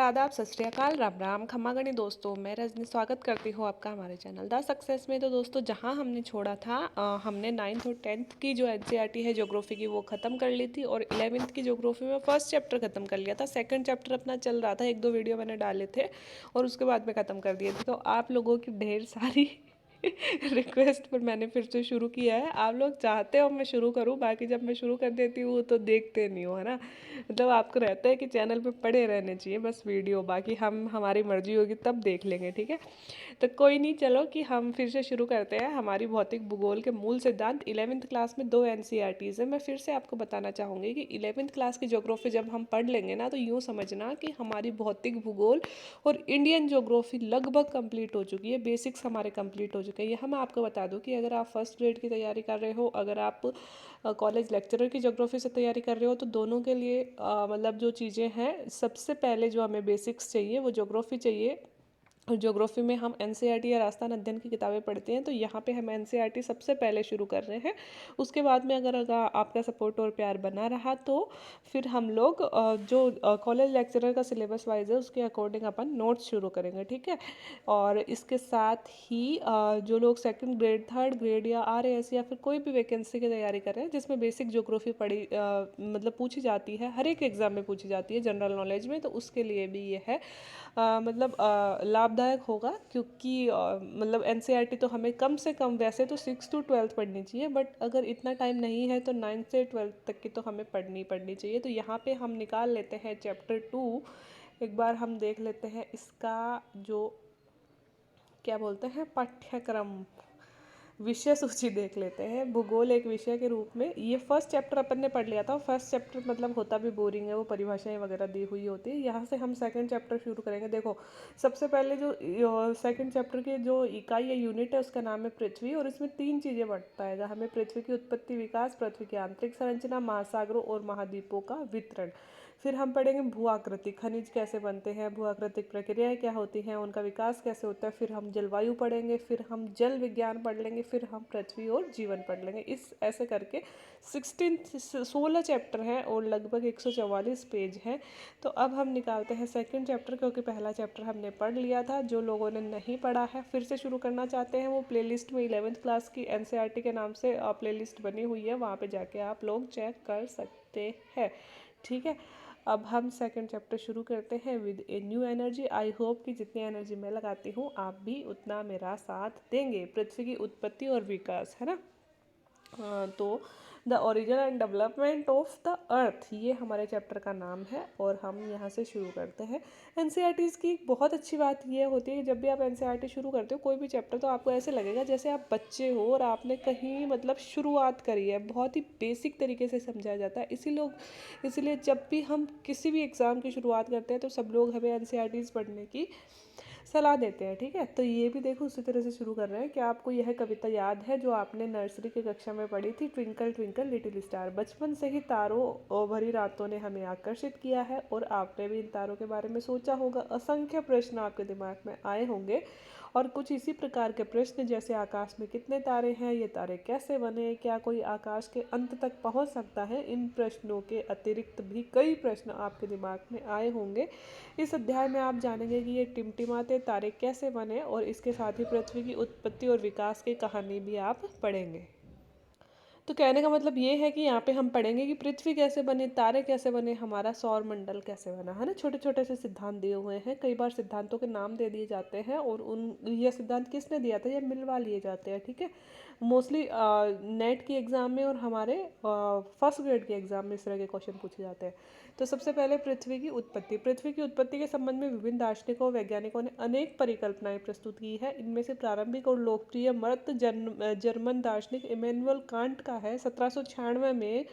आदाब, सत श्री अकाल, राम राम, खमा गणी दोस्तों। मैं रजनी स्वागत करती हूँ आपका हमारे चैनल द सक्सेस में। तो दोस्तों, जहाँ हमने छोड़ा था हमने 9th और 10th की जो एनसीईआरटी है ज्योग्राफी की वो ख़त्म कर ली थी, और 11th की ज्योग्राफी में फर्स्ट चैप्टर ख़त्म कर लिया था। सेकंड चैप्टर अपना चल रहा था, एक दो वीडियो मैंने डाले थे और उसके बाद में ख़त्म कर दिए थे। तो आप लोगों की ढेर सारी रिक्वेस्ट पर मैंने फिर से शुरू किया है। आप लोग चाहते हो मैं शुरू करूं, बाकी जब मैं शुरू कर देती हूँ तो देखते नहीं हो, है ना। मतलब आपको रहता है कि चैनल पे पड़े रहने चाहिए बस वीडियो, बाकी हम हमारी मर्जी होगी तब देख लेंगे, ठीक है। तो कोई नहीं, चलो कि हम फिर से शुरू करते हैं। हमारी भौतिक भूगोल के मूल सिद्धांत 11th क्लास में 2 एनसीईआरटीज़ है। मैं फिर से आपको बताना चाहूँगी कि 11th क्लास की ज्योग्राफी जब हम पढ़ लेंगे ना, तो यूँ समझना कि हमारी भौतिक भूगोल और इंडियन ज्योग्राफी लगभग कंप्लीट हो चुकी है। बेसिक्स हमारे कंप्लीट हो चुके हैं। यह मैं आपको बता दूं कि अगर आप फर्स्ट ग्रेड की तैयारी कर रहे हो, अगर आप कॉलेज लेक्चरर की ज्योग्राफी से तैयारी कर रहे हो, तो दोनों के लिए मतलब जो चीज़ें हैं, सबसे पहले जो हमें बेसिक्स चाहिए वो ज्योग्राफी चाहिए। और ज्योग्राफी में हम एनसीईआरटी या राजस्थान अध्ययन की किताबें पढ़ते हैं, तो यहाँ पे हम एनसीईआरटी सबसे पहले शुरू कर रहे हैं। उसके बाद में अगर आपका सपोर्ट और प्यार बना रहा तो फिर हम लोग जो कॉलेज लेक्चरर का सिलेबस वाइज है उसके अकॉर्डिंग अपन नोट्स शुरू करेंगे, ठीक है। और इसके साथ ही जो लोग सेकंड ग्रेड, थर्ड ग्रेड या आरएएस या फिर कोई भी वैकेंसी की तैयारी कर रहे हैं जिसमें बेसिक ज्योग्राफी पढ़ी मतलब पूछी जाती है, हर एक एग्जाम में पूछी जाती है जनरल नॉलेज में, तो उसके लिए भी ये है मतलब लाभदायक होगा। क्योंकि मतलब एनसीईआरटी तो हमें कम से कम, वैसे तो 6 to 12 पढ़नी चाहिए, बट अगर इतना टाइम नहीं है तो 9 से 12 तक की तो हमें पढ़नी चाहिए। तो यहाँ पे हम निकाल लेते हैं चैप्टर 2। एक बार हम देख लेते हैं इसका जो क्या बोलते हैं पाठ्यक्रम, विषय सूची देख लेते हैं। भूगोल एक विषय के रूप में, ये फर्स्ट चैप्टर अपन ने पढ़ लिया था। फर्स्ट चैप्टर मतलब होता भी बोरिंग है, वो परिभाषाएं वगैरह दी हुई होती है। यहाँ से हम सेकंड चैप्टर शुरू करेंगे। देखो, सबसे पहले जो सेकंड चैप्टर की जो इकाई या यूनिट है उसका नाम है पृथ्वी, और इसमें 3 चीज़ें बताएगा हमें: पृथ्वी की उत्पत्ति विकास, पृथ्वी की आंतरिक संरचना, महासागरों और महाद्वीपों का वितरण। फिर हम पढ़ेंगे भू आकृति, खनिज कैसे बनते हैं, भू आकृतिक प्रक्रियाएं क्या होती हैं, उनका विकास कैसे होता है। फिर हम जलवायु पढ़ेंगे, फिर हम जल विज्ञान पढ़ लेंगे, फिर हम पृथ्वी और जीवन पढ़ लेंगे। इस ऐसे करके 16 चैप्टर हैं और लगभग 144 पेज हैं। तो अब हम निकालते हैं सेकंड चैप्टर, क्योंकि पहला चैप्टर हमने पढ़ लिया था। जो लोगों ने नहीं पढ़ा है, फिर से शुरू करना चाहते हैं, वो प्लेलिस्ट में 11th क्लास की एनसीईआरटी के नाम से प्लेलिस्ट बनी हुई है, वहाँ पे जाके आप लोग चेक कर सकते हैं, ठीक है। अब हम सेकंड चैप्टर शुरू करते हैं with a new energy. I hope कि जितनी एनर्जी मैं लगाती हूँ आप भी उतना मेरा साथ देंगे। पृथ्वी की उत्पत्ति और विकास, है ना। तो the origin and development of the earth, ये हमारे चैप्टर का नाम है और हम यहाँ से शुरू करते हैं। एनसीईआरटीज़ की एक बहुत अच्छी बात ये होती है कि जब भी आप एनसीईआरटी शुरू करते हो कोई भी चैप्टर, तो आपको ऐसे लगेगा जैसे आप बच्चे हो और आपने कहीं मतलब शुरुआत करी है। बहुत ही बेसिक तरीके से समझाया जाता है। इसीलिए जब भी हम किसी भी एग्ज़ाम की शुरुआत करते हैं तो सब लोग हमें एनसीईआरटीज़ पढ़ने की सलाह देते हैं, ठीक है। तो ये भी देखो उसी तरह से शुरू कर रहे हैं कि आपको यह कविता याद है जो आपने नर्सरी की कक्षा में पढ़ी थी, ट्विंकल ट्विंकल लिटिल स्टार। बचपन से ही तारों और भरी रातों ने हमें आकर्षित किया है और आपने भी इन तारों के बारे में सोचा होगा। असंख्य प्रश्न आपके दिमाग में आए होंगे और कुछ इसी प्रकार के प्रश्न जैसे आकाश में कितने तारे हैं, ये तारे कैसे बने, क्या कोई आकाश के अंत तक पहुंच सकता है। इन प्रश्नों के अतिरिक्त भी कई प्रश्न आपके दिमाग में आए होंगे। इस अध्याय में आप जानेंगे कि ये टिमटिमाते तारे कैसे बने, और इसके साथ ही पृथ्वी की उत्पत्ति और विकास की कहानी भी आप पढ़ेंगे। तो कहने का मतलब ये है कि यहाँ पे हम पढ़ेंगे कि पृथ्वी कैसे बने, तारे कैसे बने, हमारा सौर मंडल कैसे बना, है ना। छोटे छोटे से सिद्धांत दिए हुए हैं। कई बार सिद्धांतों के नाम दे दिए जाते हैं और उन ये सिद्धांत किसने दिया था, ये मिलवा लिए जाते हैं, ठीक है। मोस्टली नेट की एग्ज़ाम में और हमारे फर्स्ट ग्रेड के एग्ज़ाम में इस तरह के क्वेश्चन पूछे जाते हैं। तो सबसे पहले पृथ्वी की उत्पत्ति। पृथ्वी की उत्पत्ति के संबंध में विभिन्न दार्शनिकों और वैज्ञानिकों ने अनेक परिकल्पनाएं प्रस्तुत की है। इनमें से प्रारंभिक और लोकप्रिय मर्द जर्मन दार्शनिक इमैनुअल कांट का है। 1796 में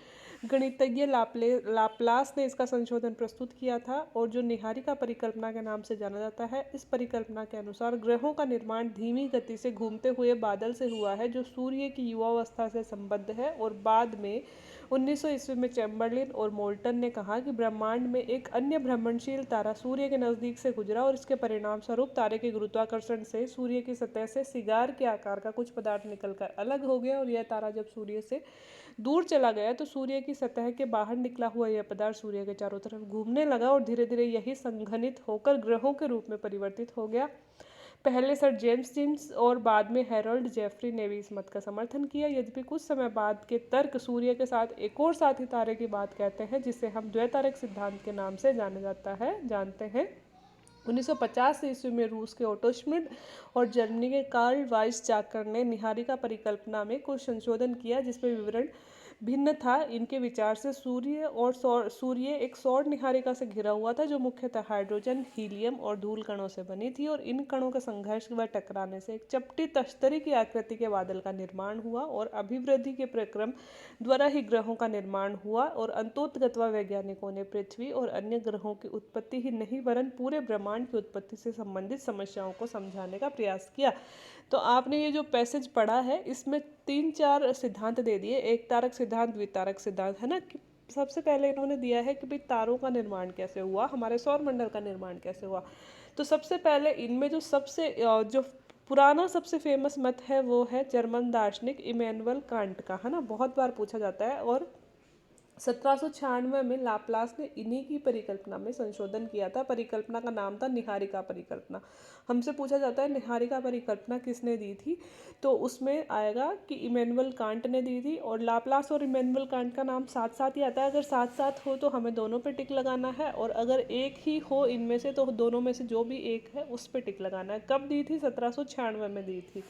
गणितज्ञ लाप्लास ने इसका संशोधन प्रस्तुत किया था, और जो निहारिका परिकल्पना के नाम से जाना जाता है। इस परिकल्पना के अनुसार ग्रहों का निर्माण धीमी गति से घूमते हुए बादल से हुआ है, जो सूर्य की युवावस्था से संबद्ध है और बाद में 1900 ईस्वी में चैम्बरलिन और मोल्टन ने कहा कि ब्रह्मांड में एक अन्य भ्रमणशील तारा सूर्य के नज़दीक से गुजरा और इसके परिणाम स्वरूप तारे के गुरुत्वाकर्षण से सूर्य की सतह से सिगार के आकार का कुछ पदार्थ निकलकर अलग हो गया, और यह तारा जब सूर्य से दूर चला गया तो सूर्य की सतह के बाहर निकला हुआ यह पदार्थ सूर्य के चारों तरफ घूमने लगा और धीरे धीरे यही संघनित होकर ग्रहों के रूप में परिवर्तित हो गया। पहले सर जेम्स जीन्स और बाद में हैरोल्ड जेफरी ने भी इस मत का समर्थन किया। यद्यपि कुछ समय बाद के तर्क सूर्य के साथ एक और साथी तारे की बात कहते हैं, जिसे हम द्वैतारक सिद्धांत के नाम से जानते हैं। 1950 ईस्वी में रूस के ओटो श्मिड और जर्मनी के कार्ल वाइसजाकर ने निहारिका परिकल्पना में कुछ संशोधन किया, जिसमें विवरण भिन्न था। इनके विचार से सूर्य एक सौर निहारिका से घिरा हुआ था, जो मुख्यतः हाइड्रोजन, हीलियम और धूल कणों से बनी थी, और इन कणों के संघर्ष व टकराने से एक चपटी तश्तरी की आकृति के बादल का निर्माण हुआ, और अभिवृद्धि के प्रक्रम द्वारा ही ग्रहों का निर्माण हुआ। और अंतोतगत्वा वैज्ञानिकों ने पृथ्वी और अन्य ग्रहों की उत्पत्ति ही नहीं वरन पूरे ब्रह्मांड की उत्पत्ति से संबंधित समस्याओं को समझाने का प्रयास किया। तो आपने ये जो पैसेज पढ़ा है, इसमें 3-4 सिद्धांत दे दिए, एक तारक सिद्धांत, द्वितारक सिद्धांत, है ना। कि सबसे पहले इन्होंने दिया है कि भाई तारों का निर्माण कैसे हुआ, हमारे सौर मंडल का निर्माण कैसे हुआ। तो सबसे पहले इनमें जो जो पुराना सबसे फेमस मत है वो है जर्मन दार्शनिक इमैनुअल कांट का, है ना, बहुत बार पूछा जाता है। और 1796 में लाप्लास ने इन्हीं की परिकल्पना में संशोधन किया था। परिकल्पना का नाम था निहारिका परिकल्पना। हमसे पूछा जाता है निहारिका परिकल्पना किसने दी थी, तो उसमें आएगा कि इमैनुअल कांट ने दी थी। और लाप्लास और इमैनुअल कांट का नाम साथ साथ ही आता है। अगर साथ साथ हो तो हमें दोनों पे टिक लगाना है, और अगर एक ही हो इनमें से तो दोनों में से जो भी एक है उस पे टिक लगाना है। कब दी थी? 1796 में दी थी।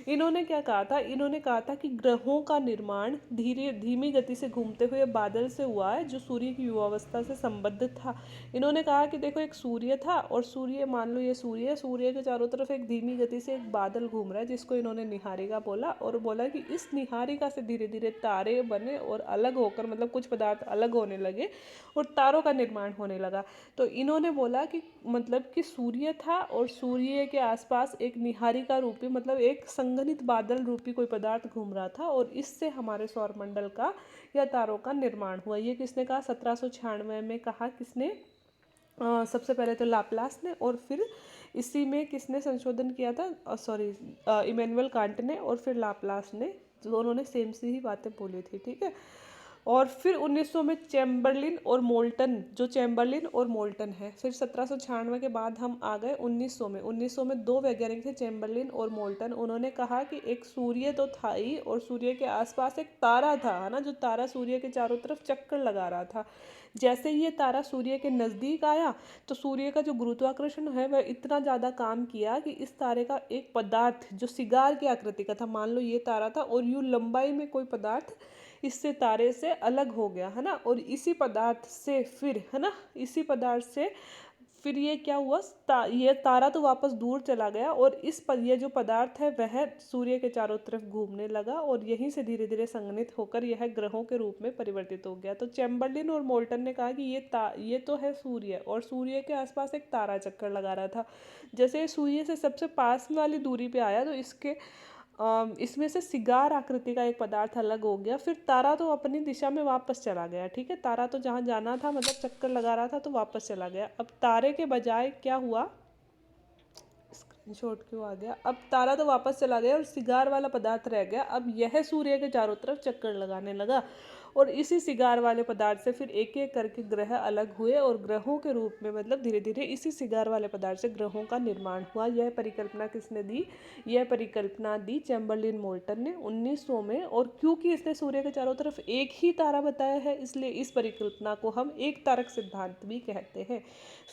इन्होंने क्या कहा था? इन्होंने कहा था कि ग्रहों का निर्माण धीमी गति से घूमते हुए बादल से हुआ है, जो सूर्य की युवावस्था से संबद्ध था। इन्होंने कहा कि देखो, एक सूर्य था, और सूर्य, मान लो ये सूर्य है, सूर्य के चारों तरफ एक धीमी गति से एक बादल घूम रहा है, जिसको इन्होंने निहारिका बोला। और बोला कि इस निहारिका से धीरे धीरे तारे बने और अलग होकर, मतलब कुछ पदार्थ अलग होने लगे और तारों का निर्माण होने लगा। तो इन्होंने बोला कि मतलब कि सूर्य था, और सूर्य के आसपास एक निहारिका रूपी, मतलब एक संघनित बादल रूपी कोई पदार्थ घूम रहा था, और इससे हमारे सौरमंडल का या तारों का निर्माण हुआ। ये किसने कहा? 1796 में कहा। किसने? सबसे पहले तो लाप्लास ने, और फिर इसी में किसने संशोधन किया था? इमैनुअल कांट ने, और फिर लाप्लास ने। दोनों ने सेम सी ही बातें बोली थी, ठीक है। और फिर 1900 में चैम्बरलिन और मोल्टन है। फिर 1796 के बाद हम आ गए 1900 में। 1900 में दो वैज्ञानिक थे, चैम्बरलिन और मोल्टन। उन्होंने कहा कि एक सूर्य तो था ही, और सूर्य के आसपास एक तारा था, है ना, जो तारा सूर्य के चारों तरफ चक्कर लगा रहा था। जैसे ही ये तारा सूर्य के नज़दीक आया तो सूर्य का जो गुरुत्वाकर्षण है वह इतना ज़्यादा काम किया कि इस तारे का एक पदार्थ जो सिगार की आकृति का था, मान लो ये तारा था, और यूं लंबाई में कोई पदार्थ इससे तारे से अलग हो गया, है ना। और इसी पदार्थ से फिर, है ना, इसी पदार्थ से फिर ये क्या हुआ? ये तारा तो वापस दूर चला गया, और ये जो पदार्थ है वह सूर्य के चारों तरफ घूमने लगा, और यहीं से धीरे धीरे संघनित होकर यह ग्रहों के रूप में परिवर्तित हो गया। तो चैम्बरलिन और मोल्टन ने कहा कि ये तो है सूर्य, और सूर्य के आसपास एक तारा चक्कर लगा रहा था। जैसे सूर्य से सबसे पास वाली दूरी पे आया तो इसमें से सिगार आकृति का एक पदार्थ अलग हो गया। फिर तारा तो अपनी दिशा में वापस चला गया, ठीक है। तारा तो जहाँ जाना था, मतलब चक्कर लगा रहा था, तो वापस चला गया। अब तारे के बजाय क्या हुआ? स्क्रीनशॉट क्यों आ गया? अब तारा तो वापस चला गया और सिगार वाला पदार्थ रह गया। अब यह सूर्य के चारों तरफ चक्कर लगाने लगा, और इसी सिगार वाले पदार्थ से फिर एक एक करके ग्रह अलग हुए, और ग्रहों के रूप में, मतलब धीरे धीरे इसी सिगार वाले पदार्थ से ग्रहों का निर्माण हुआ। यह परिकल्पना किसने दी? यह परिकल्पना दी चैम्बरलिन मोल्टन ने 1900 में। और क्योंकि इसने सूर्य के चारों तरफ एक ही तारा बताया है, इसलिए इस परिकल्पना को हम एक तारक सिद्धांत भी कहते हैं।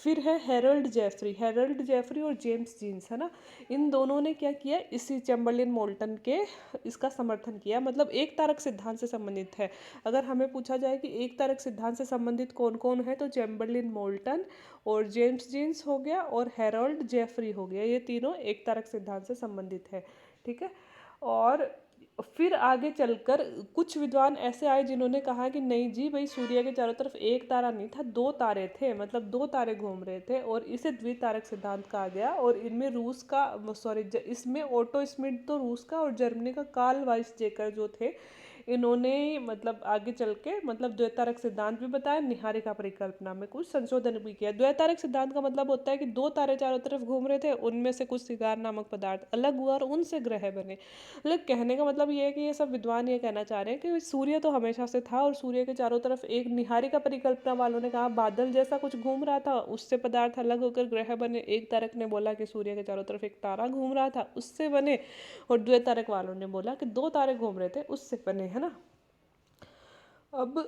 फिर है हैरोल्ड जेफरी और जेम्स जीन्स, है ना। इन दोनों ने क्या किया? इसी चैम्बरलिन मोल्टन के इसका समर्थन किया, मतलब एक तारक सिद्धांत से संबंधित है। अगर हमें पूछा जाए कि एक तारक सिद्धांत से संबंधित कौन कौन है, तो चैम्बरलिन मोल्टन और जेम्स जीन्स हो गया, और हैरोल्ड जेफरी हो गया। ये तीनों एक तारक सिद्धांत से संबंधित है, ठीक है। और फिर आगे चलकर कुछ विद्वान ऐसे आए जिन्होंने कहा कि नहीं जी भाई, सूर्य के चारों तरफ एक तारा नहीं था, दो तारे थे, मतलब दो तारे घूम रहे थे, और इसे द्वितारक सिद्धांत कहा गया। और इनमें इसमें ओटो स्मिड तो रूस का, और जर्मनी का कार्ल वाइसजेकर जो थे, इन्होंने मतलब आगे चल के मतलब द्वैतारक सिद्धांत भी बताया, निहारिका परिकल्पना में कुछ संशोधन भी किया। द्वैतारक सिद्धांत का मतलब होता है कि दो तारे चारों तरफ घूम रहे थे, उनमें से कुछ सिगार नामक पदार्थ अलग हुआ और उनसे ग्रह बने। मतलब कहने का मतलब ये है कि ये सब विद्वान ये कहना चाह रहे हैं कि सूर्य तो हमेशा से था और सूर्य के चारों तरफ एक निहारिका परिकल्पना वालों ने कहा बादल जैसा कुछ घूम रहा था, उससे पदार्थ अलग होकर ग्रह बने। एक तारक ने बोला कि सूर्य के चारों तरफ एक तारा घूम रहा था, उससे बने। और द्वैतारक वालों ने बोला कि दो तारे घूम रहे थे, उससे बने, है ना। अब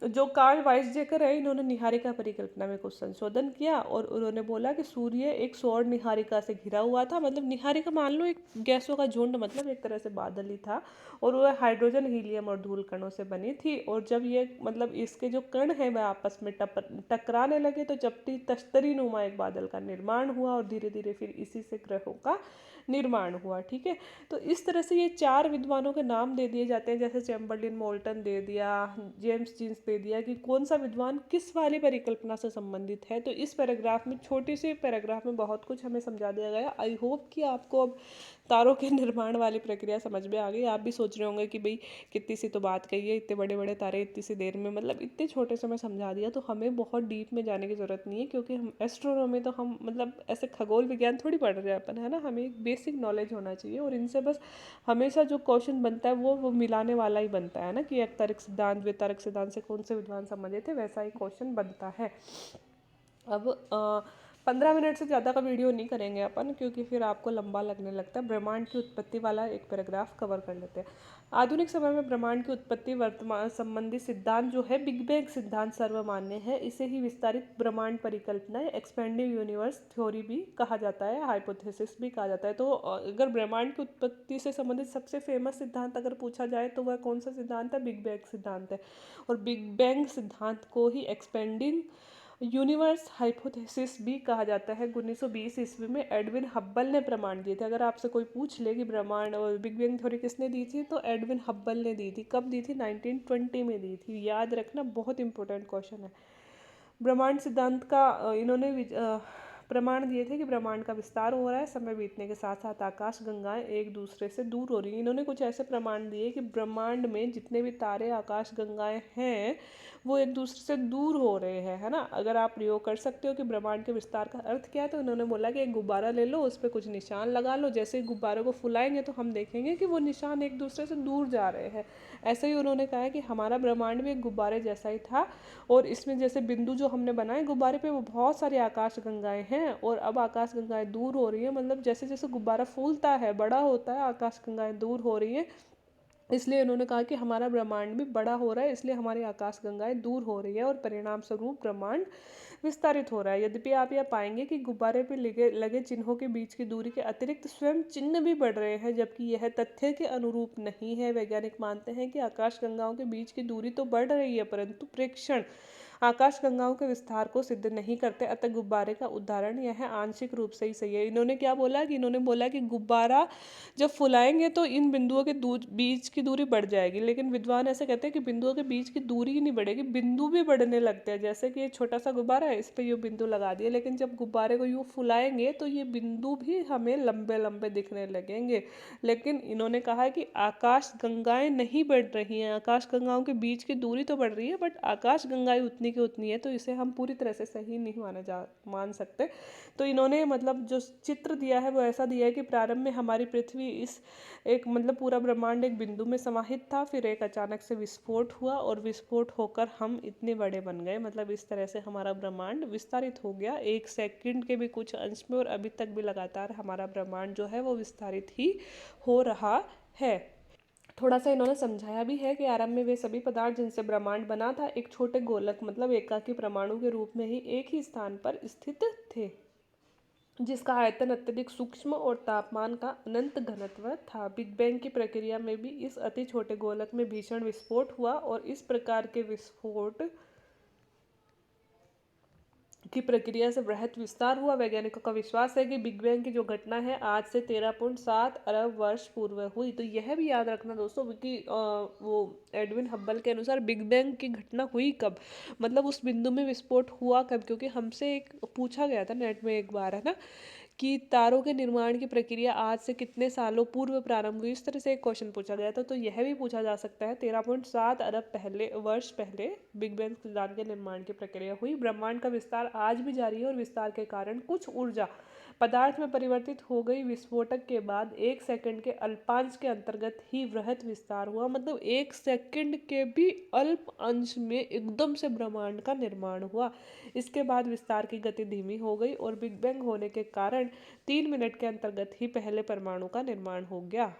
जो कार्ल वाइसजेकर है, इन्होंने निहारिका परिकल्पना में कुछ संशोधन किया और उन्होंने बोला कि सूर्य एक सौर निहारिका से घिरा हुआ था। मतलब निहारिका मान लो एक गैसों का झुंड, मतलब एक तरह से बादल ही था, और वह हाइड्रोजन, हीलियम और धूल कणों से बनी थी। और जब ये मतलब इसके जो कण हैं वह आपस में टकराने लगे तो चपटी तश्तरी नुमा एक बादल का निर्माण हुआ और धीरे धीरे फिर इसी से ग्रहों का निर्माण हुआ। ठीक है, तो इस तरह से ये चार विद्वानों के नाम दे दिए जाते हैं, जैसे चैम्बरलिन मोल्टन दे दिया, जेम्स जीन्स दे दिया, कि कौन सा विद्वान किस वाली परिकल्पना से संबंधित है। तो इस पैराग्राफ में, छोटी सी पैराग्राफ में बहुत कुछ हमें समझा दिया गया। आई होप कि आपको अब तारों के निर्माण वाली प्रक्रिया समझ में आ गई। आप भी सोच रहे होंगे कि भाई कितनी सी तो बात कही है, इतने बड़े बड़े तारे इतनी सी देर में, मतलब इतने छोटे से में समझा दिया। तो हमें बहुत डीप में जाने की ज़रूरत नहीं है, क्योंकि हम एस्ट्रोनॉमी तो हम मतलब ऐसे खगोल विज्ञान थोड़ी पढ़ रहे हैं अपन, है ना। हमें एक बेसिक नॉलेज होना चाहिए और इनसे बस हमेशा जो क्वेश्चन बनता है वो मिलाने वाला ही बनता है ना, कि एक तारक सिद्धांत द्वितारक सिद्धांत से कौन से विद्वान संबंधित थे, वैसा ही क्वेश्चन बनता है। अब 15 मिनट से ज़्यादा का वीडियो नहीं करेंगे अपन, क्योंकि फिर आपको लंबा लगने लगता है। ब्रह्मांड की उत्पत्ति वाला एक पैराग्राफ कवर कर लेते हैं। आधुनिक समय में ब्रह्मांड की उत्पत्ति वर्तमान संबंधी सिद्धांत जो है बिग बैंग सिद्धांत सर्वमान्य है। इसे ही विस्तारित ब्रह्मांड परिकल्पना, एक्सपेंडिव यूनिवर्स थ्योरी भी कहा जाता है, हाइपोथेसिस भी कहा जाता है। तो अगर ब्रह्मांड की उत्पत्ति से संबंधित सबसे फेमस सिद्धांत अगर पूछा जाए तो वह कौन सा सिद्धांत है? बिग बैंग सिद्धांत है। और बिग बैंग सिद्धांत को ही एक्सपेंडिंग यूनिवर्स हाइपोथेसिस भी कहा जाता है। 1920 ईस्वी में एडविन हब्बल ने प्रमाण दिए थे। अगर आपसे कोई पूछ ले कि ब्रह्मांड और बिग बैंग थ्योरी किसने दी थी, तो एडविन हब्बल ने दी थी। कब दी थी? 1920 में दी थी। याद रखना, बहुत इंपॉर्टेंट क्वेश्चन है। ब्रह्मांड सिद्धांत का इन्होंने प्रमाण दिए थे कि ब्रह्मांड का विस्तार हो रहा है, समय बीतने के साथ साथ आकाश गंगाएं एक दूसरे से दूर हो रही हैं। इन्होंने कुछ ऐसे प्रमाण दिए कि ब्रह्मांड में जितने भी तारे, आकाश गंगाएं हैं, वो एक दूसरे से दूर हो रहे हैं, है ना। अगर आप प्रयोग कर सकते हो कि ब्रह्मांड के विस्तार का अर्थ क्या है, तो उन्होंने बोला कि एक गुब्बारा ले लो, उस पर कुछ निशान लगा लो, जैसे गुब्बारे को फुलाएंगे तो हम देखेंगे कि वो निशान एक दूसरे से दूर जा रहे हैं। ऐसे ही उन्होंने कहा है कि हमारा ब्रह्मांड भी एक गुब्बारे जैसा ही था, और इसमें जैसे बिंदु जो हमने बनाए गुब्बारे पे, वो बहुत सारी आकाश गंगाएं हैं, और अब आकाश गंगाएं दूर हो रही है। मतलब जैसे जैसे गुब्बारा फूलता है, बड़ा होता है, आकाश गंगाएं दूर हो रही हैं। इसलिए उन्होंने कहा कि हमारा ब्रह्मांड भी बड़ा हो रहा है, इसलिए हमारी आकाश गंगाएं दूर हो रही है और परिणाम स्वरूप ब्रह्मांड विस्तारित हो रहा है। यद्यपि आप यह पाएंगे कि गुब्बारे पर लगे लगे चिन्हों के बीच की दूरी के अतिरिक्त स्वयं चिन्ह भी बढ़ रहे हैं, जबकि यह तथ्य के अनुरूप नहीं है। वैज्ञानिक मानते हैं कि आकाश गंगाओं के बीच की दूरी तो बढ़ रही है, परंतु प्रेक्षण आकाश गंगाओं के विस्तार को सिद्ध नहीं करते। अतः गुब्बारे का उदाहरण यह आंशिक रूप से ही सही है। इन्होंने क्या बोला कि इन्होंने बोला कि गुब्बारा जब फुलाएंगे तो इन बिंदुओं के बीच की दूरी बढ़ जाएगी, लेकिन विद्वान ऐसे कहते हैं कि बिंदुओं के बीच की दूरी ही नहीं बढ़ेगी, बिंदु भी बढ़ने लगते हैं। जैसे कि ये छोटा सा गुब्बारा है, इस पर ये बिंदु लगा दिए, लेकिन जब गुब्बारे को यूँ फुलाएंगे तो ये बिंदु भी हमें लंबे लंबे दिखने लगेंगे। लेकिन इन्होंने कहा है कि आकाश गंगाएं नहीं बढ़ रही हैं, आकाश गंगाओं के बीच की दूरी तो बढ़ रही है, बट आकाश गंगाएं उतनी की उतनी है। तो इसे हम पूरी तरह से सही नहीं मान सकते। तो इन्होंने मतलब जो चित्र दिया है वो ऐसा दिया है कि प्रारंभ में हमारी पृथ्वी इस एक मतलब पूरा ब्रह्मांड एक बिंदु में समाहित था, फिर एक अचानक से विस्फोट हुआ और विस्फोट होकर हम इतने बड़े बन गए। मतलब इस तरह से हमारा ब्रह्मांड विस्तारित हो गया 1 सेकंड के भी कुछ अंश में, और अभी तक भी लगातार हमारा ब्रह्मांड जो है वो विस्तारित ही हो रहा है। थोड़ा सा इन्होंने समझाया भी है कि आरंभ में वे सभी पदार्थ जिनसे ब्रह्मांड बना था एक छोटे गोलक मतलब एकाकी परमाणु के रूप में ही एक ही स्थान पर स्थित थे, जिसका आयतन अत्यधिक सूक्ष्म और तापमान का अनंत घनत्व था। बिग बैंग की प्रक्रिया में भी इस अति छोटे गोलक में भीषण विस्फोट हुआ, और इस प्रकार के विस्फोट की प्रक्रिया से वृहत विस्तार हुआ। वैज्ञानिकों का विश्वास है कि बिग बैंग की जो घटना है आज से 13.7 अरब वर्ष पूर्व हुई। तो यह भी याद रखना दोस्तों कि वो एडविन हब्बल के अनुसार बिग बैंग की घटना हुई कब, मतलब उस बिंदु में विस्फोट हुआ कब, क्योंकि हमसे एक पूछा गया था नेट में एक बार, है ना, कि तारों के निर्माण की प्रक्रिया आज से कितने सालों पूर्व प्रारंभ हुई, इस तरह से एक क्वेश्चन पूछा गया था। तो यह भी पूछा जा सकता है। 13.7 अरब पहले वर्ष पहले बिग बैंग सिद्धांत के निर्माण की प्रक्रिया हुई। ब्रह्मांड का विस्तार आज भी जारी है और विस्तार के कारण कुछ ऊर्जा पदार्थ में परिवर्तित हो गई। विस्फोटक के बाद 1 सेकंड के अल्पांश के अंतर्गत ही वृहत विस्तार हुआ, मतलब 1 सेकंड के भी अल्प अंश में एकदम से ब्रह्मांड का निर्माण हुआ। इसके बाद विस्तार की गति धीमी हो गई और बिग बैंग होने के कारण 3 मिनट के अंतर्गत ही पहले परमाणु का निर्माण हो गया।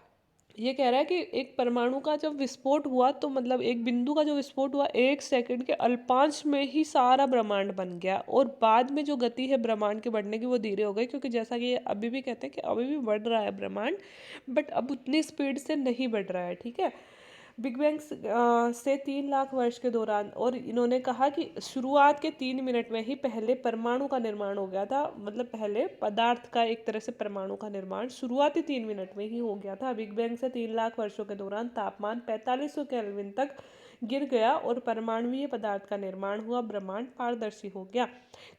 ये कह रहा है कि एक परमाणु का जब विस्फोट हुआ तो मतलब एक बिंदु का जो विस्फोट हुआ 1 सेकंड के अल्पांश में ही सारा ब्रह्मांड बन गया, और बाद में जो गति है ब्रह्मांड के बढ़ने की वो धीरे हो गई, क्योंकि जैसा कि अभी भी कहते हैं कि अभी भी बढ़ रहा है ब्रह्मांड, बट अब उतनी स्पीड से नहीं बढ़ रहा है। ठीक है। बिग बैंग से 3 लाख वर्ष के दौरान, और इन्होंने कहा कि शुरुआत के 3 मिनट में ही पहले परमाणु का निर्माण हो गया था, मतलब पहले पदार्थ का एक तरह से परमाणु का निर्माण शुरुआती 3 मिनट में ही हो गया था। बिग बैंग से 3 लाख वर्षों के दौरान तापमान 4500 केल्विन तक गिर गया और परमाणुीय पदार्थ का निर्माण हुआ। ब्रह्मांड पारदर्शी हो गया,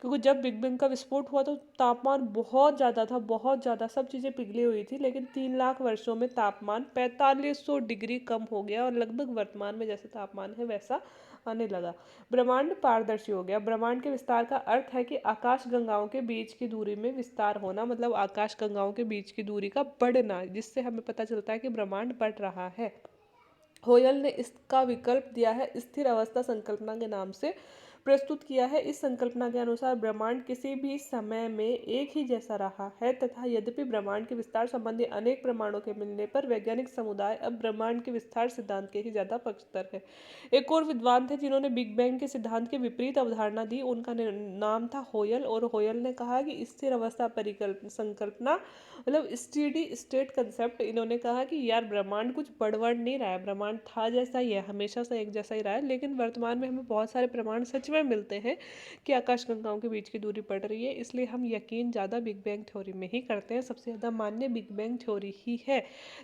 क्योंकि जब बिग बैंग का विस्फोट हुआ तो तापमान बहुत ज़्यादा था, बहुत ज़्यादा, सब चीज़ें पिघली हुई थी, लेकिन 3 लाख वर्षों में तापमान 4500 डिग्री कम हो गया और लगभग वर्तमान में जैसे तापमान है वैसा आने लगा। ब्रह्मांड पारदर्शी हो गया। ब्रह्मांड के विस्तार का अर्थ है कि आकाश गंगाओं के बीच की दूरी में विस्तार होना, मतलब आकाश गंगाओं के बीच की दूरी का बढ़ना, जिससे हमें पता चलता है कि ब्रह्मांड बढ़ रहा है। होयल ने इसका विकल्प दिया है स्थिर अवस्था संकल्पना के नाम से प्रस्तुत किया है। इस संकल्पना के अनुसार ब्रह्मांड किसी भी समय में एक ही जैसा रहा है, तथा यद्यपि ब्रह्मांड के विस्तार संबंधी अनेक प्रमाणों के मिलने पर वैज्ञानिक समुदाय अब ब्रह्मांड के विस्तार सिद्धांत के ही ज्यादा पक्षधर है। एक और विद्वान थे जिन्होंने बिग बैंग के सिद्धांत के विपरीत अवधारणा दी, उनका नाम था होयल, और होयल ने कहा कि स्थिर अवस्था परिकल्प संकल्पना, मतलब स्टेडी स्टेट कंसेप्ट, इन्होंने कहा कि यार ब्रह्मांड कुछ बढ़ नहीं रहा है, ब्रह्मांड था जैसा ही है, हमेशा से एक जैसा ही रहा है, लेकिन वर्तमान में हमें बहुत सारे प्रमाण सच में मिलते हैं कि आकाश गंगाओं के बीच की दूरी बढ़ रही है, इसलिए हम यकीन ज़्यादा बिग बैंग थ्योरी में ही करते हैं। सबसे ज़्यादा मान्य बिग बैंग थ्योरी ही है।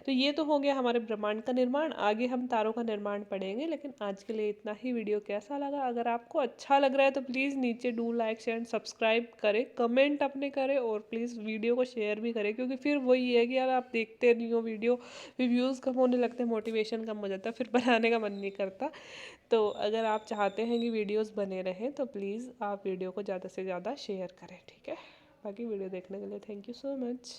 तो ये तो हो गया हमारे ब्रह्मांड का निर्माण, आगे हम तारों का निर्माण पढ़ेंगे, लेकिन आज के लिए इतना ही। वीडियो कैसा लगा? अगर आपको अच्छा लग रहा है तो प्लीज़ नीचे do like share and subscribe करें, कमेंट अपने करें, और प्लीज़ वीडियो को शेयर भी करें, क्योंकि फिर वही है कि यार आप देखते नहीं हो वीडियो, व्यूज़ कम होने लगते हैं, मोटिवेशन कम हो जाता है, फिर बनाने का मन नहीं करता। तो अगर आप चाहते हैं कि वीडियोस बने रहें तो प्लीज़ आप वीडियो को ज़्यादा से ज़्यादा शेयर करें, ठीक है। बाकी वीडियो देखने के लिए थैंक यू सो मच।